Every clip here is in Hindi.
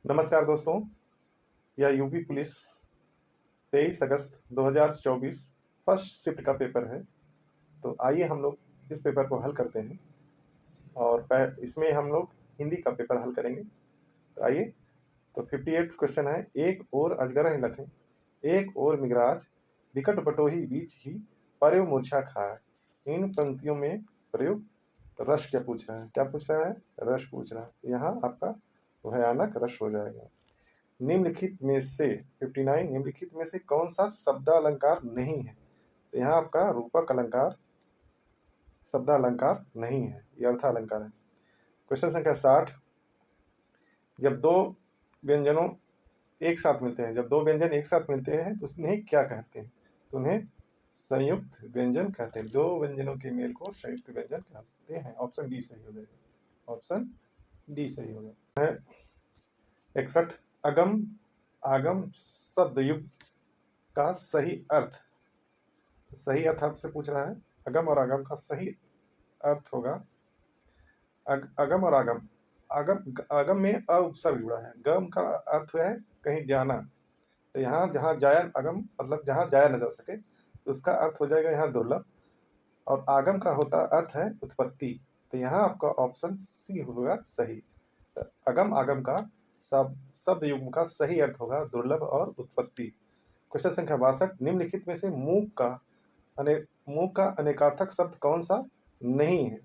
नमस्कार दोस्तों, यह यूपी पुलिस 23 अगस्त 2024 फर्स्ट शिफ्ट का पेपर है। तो आइए हम लोग इस पेपर को हल करते हैं और इसमें हम लोग हिंदी का पेपर हल करेंगे। तो आइए। तो 58 क्वेश्चन है। एक और अजगर लखें, एक और मिगराज, विकट बटोही बीच ही पर्यो मूर्छा खाए। इन पंक्तियों में प्रयुक्त रस क्या पूछ रहा है? क्या पूछ रहा है? रस पूछ रहा है। तो यहाँ आपका भयानक रस हो जाएगा। निम्नलिखित में से 59 निम्नलिखित में से कौन सा शब्दालंकार नहीं है? तो यहाँ आपका रूपक अलंकार शब्दालंकार नहीं है, ये अर्थालंकार है। क्वेश्चन संख्या 60। जब दो व्यंजनों एक साथ मिलते हैं, जब दो व्यंजन एक साथ मिलते हैं तो उन्हें क्या कहते हैं? तो उन्हें संयुक्त व्यंजन कहते हैं। दो व्यंजनों के मेल को संयुक्त व्यंजन कहते हैं। ऑप्शन डी सही हो जाएगा। ऑप्शन डी सही हो जाएगा। 61 अगम आगम शब्द युग का सही अर्थ। सही अर्थ आपसे पूछ रहा है। अगम और आगम का सही अर्थ होगा अगम और आगम। आगम आगम में अ उपसर्ग जुड़ा है। गम का अर्थ है कहीं जाना। तो यहाँ जहाँ जाया अगम मतलब जहाँ जाया न जा सके, तो उसका अर्थ हो जाएगा यहाँ दुर्लभ। और आगम का होता अर्थ है उत्पत्ति। तो यहाँ आपका ऑप्शन सी होगा सही। तो अगम आगम का शब्द युग्म का सही अर्थ होगा दुर्लभ और उत्पत्ति। क्वेश्चन संख्या 62 निम्नलिखित में से मूक का अनेकार्थक शब्द कौन सा नहीं है?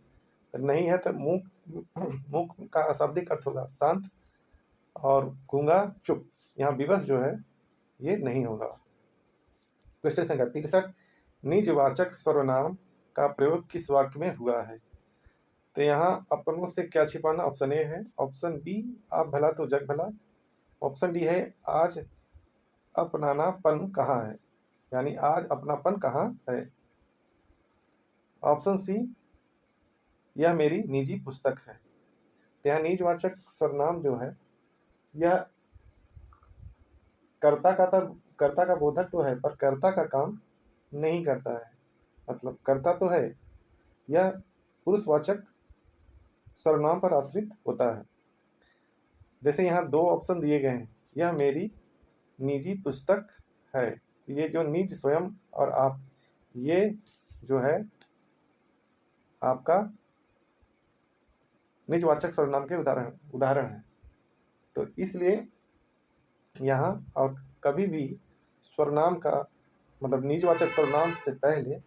तो नहीं है तो मूक का अशाब्दिक अर्थ होगा शांत और गूंगा चुप। यहाँ विवश जो है ये नहीं होगा। क्वेश्चन संख्या 63 निजवाचक सर्वनाम का प्रयोग किस वाक्य में हुआ है? तो यहाँ अपनों से क्या छिपाना ऑप्शन ए है। ऑप्शन बी आप भला तो जग भला। ऑप्शन डी है आज अपनानापन कहाँ है, यानी आज अपनापन कहाँ है। ऑप्शन सी यह मेरी निजी पुस्तक है। तो यहाँ निजवाचक सर्वनाम जो है यह कर्ता का बोधक तो है, पर कर्ता का काम नहीं करता है। मतलब कर्ता तो है, यह पुरुषवाचक सर्वनाम पर आश्रित होता है। जैसे यहाँ दो ऑप्शन दिए गए हैं, यह मेरी निजी पुस्तक है। ये जो निज स्वयं और आप, ये जो है आपका निजवाचक सर्वनाम के उदाहरण है। तो इसलिए यहाँ और कभी भी सर्वनाम का मतलब निजवाचक सर्वनाम से पहले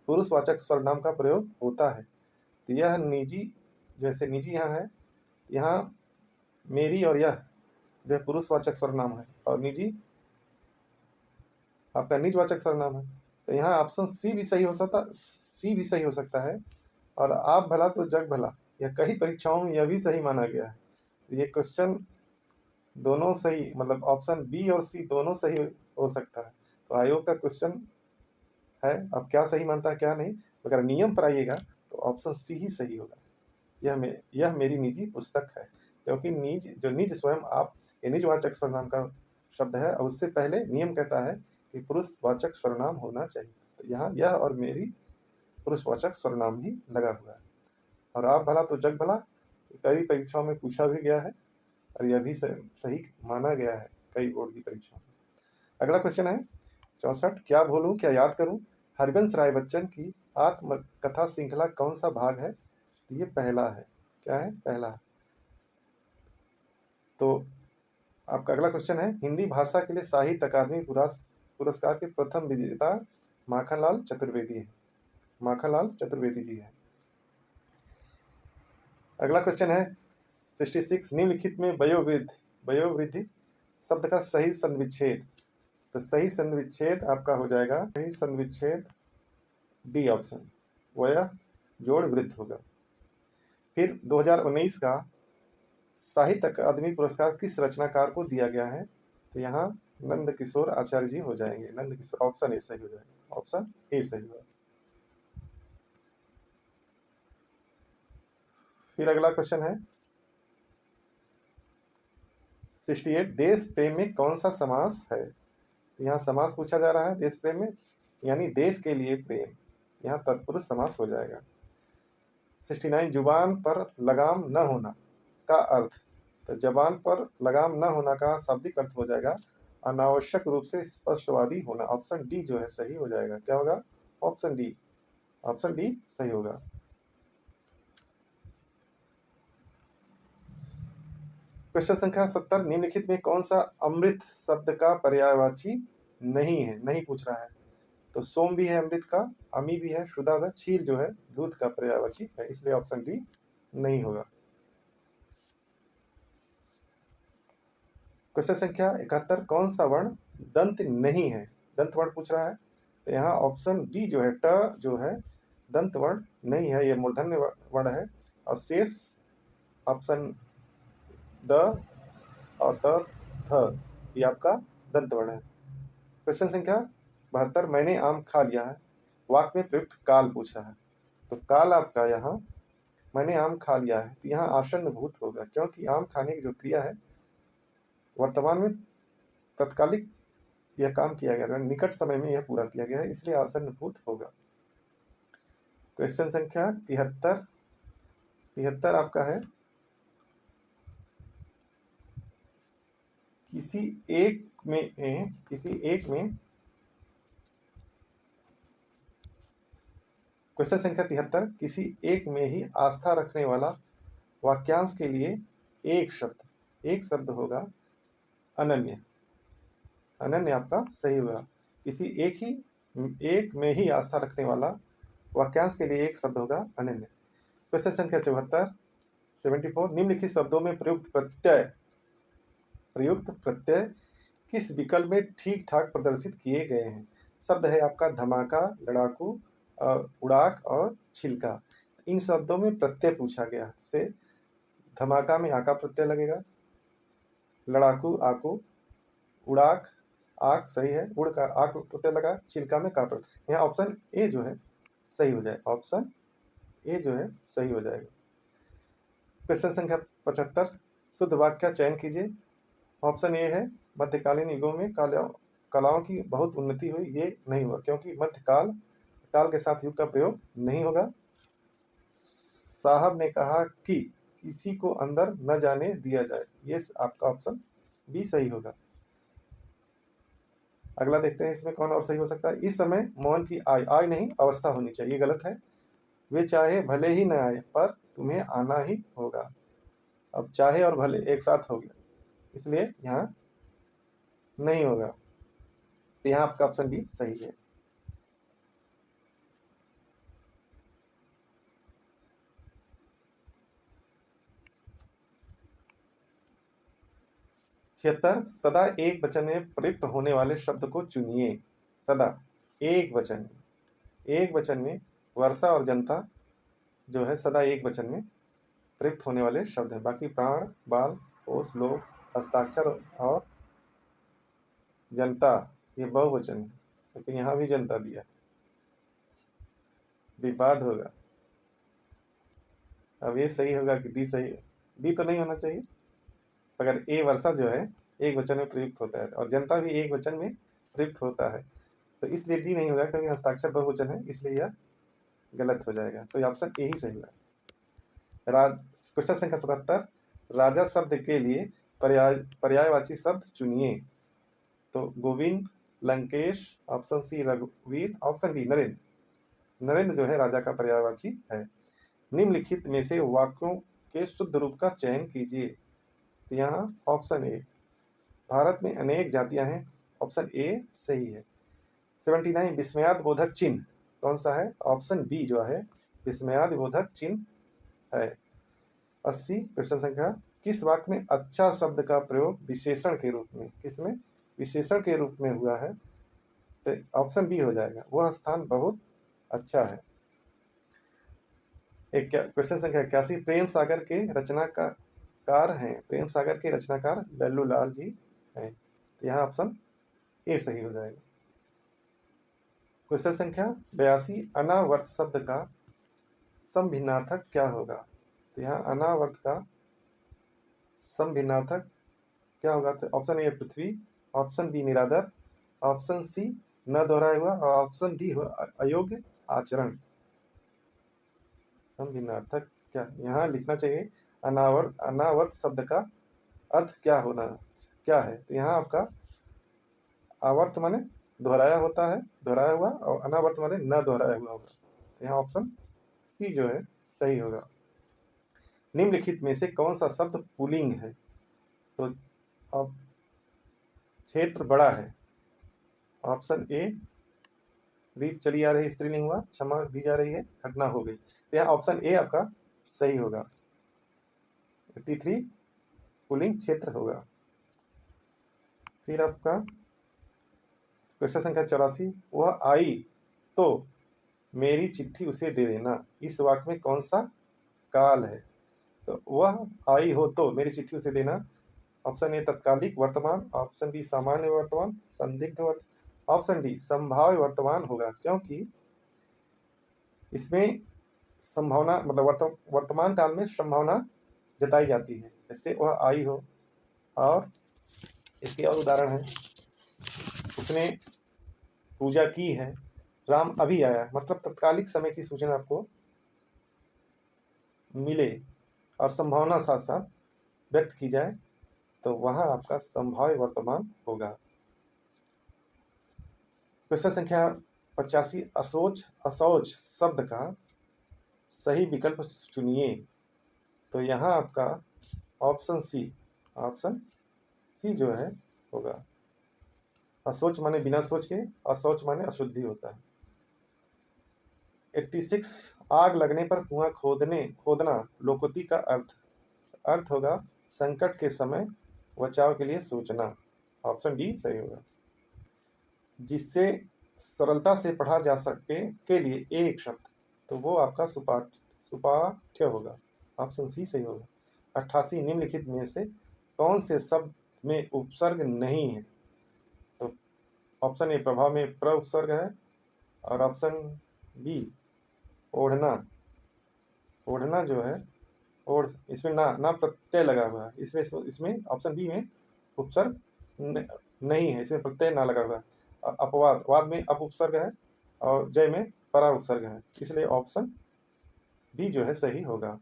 पुरुषवाचक सर्वनाम का प्रयोग होता है। तो यह निजी, जैसे निजी यहाँ है, यहाँ मेरी और यह जो पुरुषवाचक सर्वनाम है और निजी आपका निजवाचक सर्वनाम है। तो यहाँ ऑप्शन सी भी सही हो सकता है। और आप भला तो जग भला, यह कई परीक्षाओं में यह भी सही माना गया है। ये क्वेश्चन दोनों सही, मतलब ऑप्शन बी और सी दोनों सही हो सकता है। तो आयोग का क्वेश्चन है अब क्या सही मानता है क्या नहीं। अगर नियम पर आइएगा तो ऑप्शन सी ही सही होगा। यह मेरी निजी पुस्तक है, क्योंकि निज स्वयं आप ये निजवाचक सर्वनाम का शब्द है और उससे पहले नियम कहता है कि पुरुषवाचक सर्वनाम होना चाहिए। तो यहाँ यह और मेरी पुरुषवाचक सर्वनाम ही लगा हुआ है। और आप भला तो जग भला कई परीक्षाओं में पूछा भी गया है और यह भी सही माना गया है कई बोर्ड की परीक्षाओं में। अगला क्वेश्चन है 64 क्या भूलूं क्या याद करूं हरिवंश राय बच्चन की आत्मकथा श्रृंखला कौन सा भाग है? तो ये पहला है। क्या है? पहला। तो आपका अगला क्वेश्चन है हिंदी भाषा के लिए साहित्य अकादमी पुरस्कार के प्रथम विजेता माखनलाल चतुर्वेदी है। माखनलाल चतुर्वेदी जी है। अगला क्वेश्चन है 66 निम्नलिखित में वयोवृद्धि शब्द का सही संविच्छेद। तो सही संविच्छेद आपका हो जाएगा, सही संविच्छेद डी ऑप्शन, वह जोड़ वृद्ध होगा। फिर 2019 का साहित्य अकादमी पुरस्कार किस रचनाकार को दिया गया है? तो यहाँ नंद किशोर आचार्य जी हो जाएंगे। नंद किशोर, ऑप्शन ए सही हो जाएगा। ऑप्शन ए सही होगा। फिर अगला क्वेश्चन है 68 देश प्रेम में कौन सा समास है? तो यहाँ समास पूछा जा रहा है देश प्रेम में, यानी देश के लिए प्रेम, यहाँ तत्पुरुष समास हो जाएगा। 69 जुबान पर लगाम न होना का अर्थ। तो जबान पर लगाम न होना का शाब्दिक अर्थ हो जाएगा अनावश्यक रूप से स्पष्टवादी होना। ऑप्शन डी जो है सही हो जाएगा। क्या होगा? Option D. ऑप्शन डी सही होगा। क्वेश्चन संख्या 70, निम्नलिखित में कौन सा अमृत शब्द का पर्यायवाची नहीं है? नहीं पूछ रहा है। तो सोम भी है अमृत का, अमी भी है, शुदा है, क्षीर जो है दूध का पर्यायवाची है, इसलिए ऑप्शन डी नहीं होगा। क्वेश्चन संख्या 71, कौन सा वर्ण दंत नहीं है? दंत वर्ण पूछ रहा है। तो यहाँ ऑप्शन बी जो है ट जो है दंत वर्ण नहीं है, ये मूर्धन्य वर्ण है। और शेष ऑप्शन द और त थ ये आपका दंत वर्ण है। क्वेश्चन संख्या 72, मैंने आम खा लिया है। वाक्य में प्रयुक्त काल पूछा है। तो काल आपका यहाँ मैंने आम खा लिया है, तो यहाँ आसन्न भूत होगा, क्योंकि आम खाने की जो क्रिया है वर्तमान में तत्कालिक यह काम किया गया है, निकट समय में यह पूरा किया गया है, इसलिए आसन्न भूत होगा। क्वेश्चन संख्या 73, 73 आपका है किसी एक में क्वेश्चन संख्या 73, किसी एक में ही आस्था रखने वाला वाक्यांश के लिए एक शब्द होगा अनन्य। अनन्य आपका सही होगा। किसी एक में ही आस्था रखने वाला वाक्यांश के लिए एक शब्द होगा अनन्य। क्वेश्चन संख्या 74, 74, निम्नलिखित शब्दों में प्रयुक्त प्रत्यय किस विकल्प में ठीक ठाक प्रदर्शित किए गए हैं? शब्द है आपका धमाका, लड़ाकू, उड़ाक और छिलका। इन शब्दों में प्रत्यय पूछा गया है। से धमाका में आका प्रत्यय लगेगा, लड़ाकू आकू, उड़ाक आक सही है, उड़ का आक प्रत्यय लगा, छिलका में का प्रत्यय। यहाँ ऑप्शन ए जो है सही हो जाए। ऑप्शन ए जो है सही हो जाएगा। क्वेश्चन संख्या 75, शुद्ध वाक्य का चयन कीजिए। ऑप्शन ए है मध्यकालीन युगों में कलाओं की बहुत उन्नति हुई। ये नहीं हुआ, क्योंकि मध्यकाल काल के साथ युग का प्रयोग नहीं होगा। साहब ने कहा कि किसी को अंदर न जाने दिया जाए, ये आपका ऑप्शन बी सही होगा। अगला देखते हैं इसमें कौन और सही हो सकता है। इस समय मोहन की आय नहीं अवस्था होनी चाहिए, गलत है। वे चाहे भले ही न आए पर तुम्हें आना ही होगा। अब चाहे और भले एक साथ हो गया, इसलिए यहाँ नहीं होगा। तो यहाँ आपका ऑप्शन बी सही है। छिहत्तर, सदा एक वचन में प्रयुक्त होने वाले शब्द को चुनिए। सदा एक वचन में वर्षा और जनता जो है सदा एक वचन में प्रयुक्त होने वाले शब्द है। बाकी प्राण, बाल, कोष, लोग, हस्ताक्षर और जनता ये बहुवचन है, लेकिन यहाँ भी जनता दिया, विवाद होगा। अब ये सही होगा कि डी सही? डी तो नहीं होना चाहिए। अगर ए वर्षा जो है एक वचन में प्रयुक्त होता है और जनता भी एक वचन में प्रयुक्त होता है, तो इसलिए डी नहीं होगा, क्योंकि हस्ताक्षर बहुवचन है, इसलिए यह गलत हो जाएगा। तो ऑप्शन ए ही सही होगा। क्वेश्चन संख्या 77, राजा शब्द के लिए पर्यायवाची शब्द चुनिए। तो गोविंद, लंकेश, ऑप्शन सी रघुवीर, ऑप्शन डी नरेंद्र। नरेंद्र जो है राजा का पर्यायवाची है। निम्नलिखित में से वाक्यों के शुद्ध रूप का चयन कीजिए। तो यहाँ ऑप्शन ए, भारत में अनेक जातियां हैं, ऑप्शन ए सही है। 79, विस्मयाद बोधक चिन्ह कौन सा है? ऑप्शन बी जो है विस्मयाद बोधक चिन्ह है। 80, क्वेश्चन संख्या, किस वाक्य में अच्छा शब्द का प्रयोग विशेषण के रूप में, किसमें विशेषण के रूप में हुआ है? तो ऑप्शन बी हो जाएगा, वह स्थान बहुत अच्छा है। क्वेश्चन संख्या 81, प्रेम सागर के रचनाकार हैं। प्रेम सागर के रचनाकार लल्लू लाल जी हैं। तो यहाँ ऑप्शन ए सही हो जाएगा। क्वेश्चन संख्या 82, अनावर्त शब्द का समभिन्नार्थक क्या होगा? तो यहाँ अनावर्त का समभिन्नार्थक क्या होगा? तो ऑप्शन ए पृथ्वी, ऑप्शन बी निरादर, ऑप्शन सी न दोहराया हुआ और ऑप्शन डी अयोग्य आचरण। समभिन्नार्थक क्या यहाँ लिखना चाहिए? अनावर्त शब्द का अर्थ क्या है? तो यहाँ आपका आवर्त माने दोहराया होता है, दोहराया हुआ, और अनावर्त माने न दोहराया हुआ होगा। तो यहाँ ऑप्शन सी जो है सही होगा। निम्नलिखित में से कौन सा शब्द पुल्लिंग है? तो अब क्षेत्र बड़ा है। ऑप्शन ए, रीत चली आ रही, स्त्रीलिंग हुआ, क्षमा दी जा रही है, घटना हो गई। तो यहाँ ऑप्शन ए आपका सही होगा। 83 पुल्लिंग क्षेत्र होगा। फिर आपका क्वेश्चन संख्या 84, वह आई तो मेरी चिट्ठी उसे दे देना, इस वाक्य में कौन सा काल है? तो वह आई हो तो मेरी चिट्ठी उसे देना, ऑप्शन ए तत्कालिक वर्तमान, ऑप्शन बी सामान्य वर्तमान, संदिग्ध वर्तमान, ऑप्शन डी संभाव्य वर्तमान होगा, क्योंकि इसमें संभावना मतलब वर्तमान काल में संभावना जताई जाती है। जैसे वह आई हो, और इसके और उदाहरण है, उसने पूजा की है, राम अभी आया, मतलब तत्कालिक समय की सूचना आपको मिले और संभावना साथ साथ व्यक्त की जाए, तो वहां आपका संभाव्य वर्तमान होगा। क्वेश्चन संख्या 85, असौच शब्द का सही विकल्प चुनिए। तो यहाँ आपका ऑप्शन सी जो है होगा। असोच माने बिना सोच के, असौच माने अशुद्धि होता है। 86, आग लगने पर कुआं खोदना लोकोक्ति का अर्थ होगा संकट के समय बचाव के लिए सोचना, ऑप्शन डी सही होगा। जिससे सरलता से पढ़ा जा सके के लिए एक शब्द, तो वो आपका सुपाठ्य होगा, ऑप्शन सी सही होगा। 88, निम्नलिखित में से कौन से शब्द में उपसर्ग नहीं है? तो ऑप्शन ए प्रभाव में प्र उपसर्ग है, और ऑप्शन बी ओढ़ना जो है, ओढ़, इसमें ना प्रत्यय लगा हुआ है, इसमें ऑप्शन बी में उपसर्ग नहीं है, इसमें प्रत्यय ना लगा हुआ है। अपवाद, वाद में अप उपसर्ग है, और जय में परा उपसर्ग है, इसलिए ऑप्शन बी जो है सही होगा।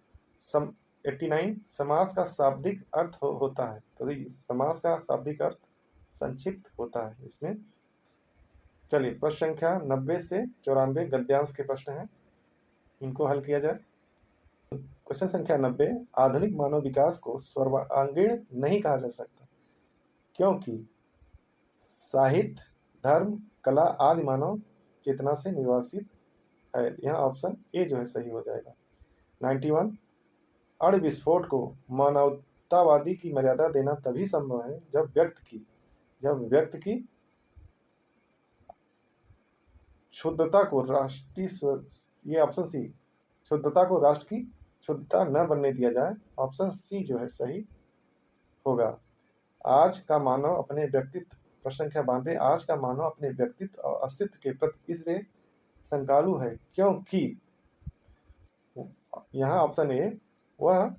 89, समास का शाब्दिक अर्थ होता है। तो समास का शाब्दिक अर्थ संक्षिप्त होता है इसमें। चलिए प्रश्न संख्या 90 से 94 गद्यांश के प्रश्न हैं, इनको हल किया जाए। क्वेश्चन संख्या 90, आधुनिक मानव विकास को सर्वांगीण नहीं कहा जा सकता, क्योंकि साहित्य, धर्म, कला आदि मानव चेतना से निर्वासित है। यहाँ ऑप्शन ए जो है सही हो जाएगा। 91, अणु विस्फोट को मानवतावादी की मर्यादा देना तभी संभव है जब व्यक्त की शुद्धता को ये ऑप्शन सी, शुद्धता को राष्ट्र की शुद्धता न बनने दिया जाए, ऑप्शन सी जो है सही होगा। आज का मानव अपने व्यक्तित्व, प्रश्न संख्या 92, आज का मानव अपने व्यक्तित्व और अस्तित्व के प्रति इसलिए संकालु है क्योंकि यहाँ ऑप्शन ए, वह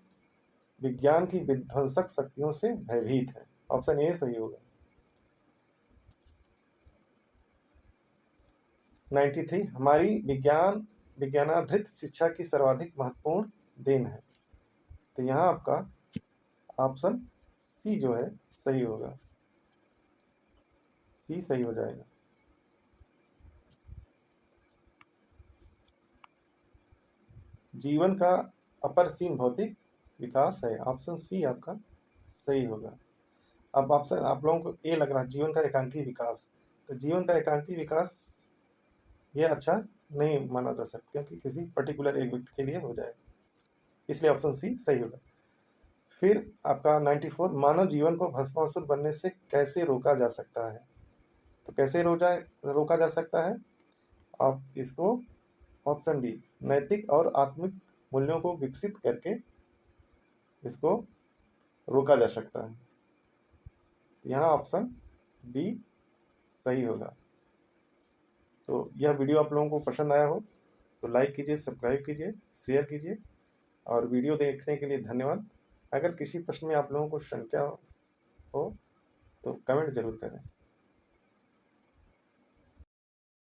विज्ञान की विध्वंसक शक्तियों से भयभीत है, ऑप्शन ए सही होगा। 93, हमारी विज्ञानाधृत शिक्षा की सर्वाधिक महत्वपूर्ण देन है। तो यहाँ आपका ऑप्शन सी जो है सही होगा, सी सही हो जाएगा। जीवन का अपरिसीम भौतिक विकास है, ऑप्शन सी आपका सही होगा। अब ऑप्शन आप लोगों को ए लग रहा है जीवन का एकांकी विकास, तो जीवन का एकांकी विकास ये अच्छा नहीं माना जा सकता, क्योंकि किसी पर्टिकुलर एक व्यक्ति के लिए हो जाए, इसलिए ऑप्शन सी सही होगा। फिर आपका 94, मानव जीवन को भस्मासुर बनने से कैसे रोका जा सकता है? तो कैसे रोका जा सकता है? आप इसको ऑप्शन डी, नैतिक और आत्मिक मूल्यों को विकसित करके इसको रोका जा सकता है। यहाँ ऑप्शन बी सही होगा। तो यह वीडियो आप लोगों को पसंद आया हो तो लाइक कीजिए, सब्सक्राइब कीजिए, शेयर कीजिए, और वीडियो देखने के लिए धन्यवाद। अगर किसी प्रश्न में आप लोगों को शंका हो तो कमेंट जरूर करें।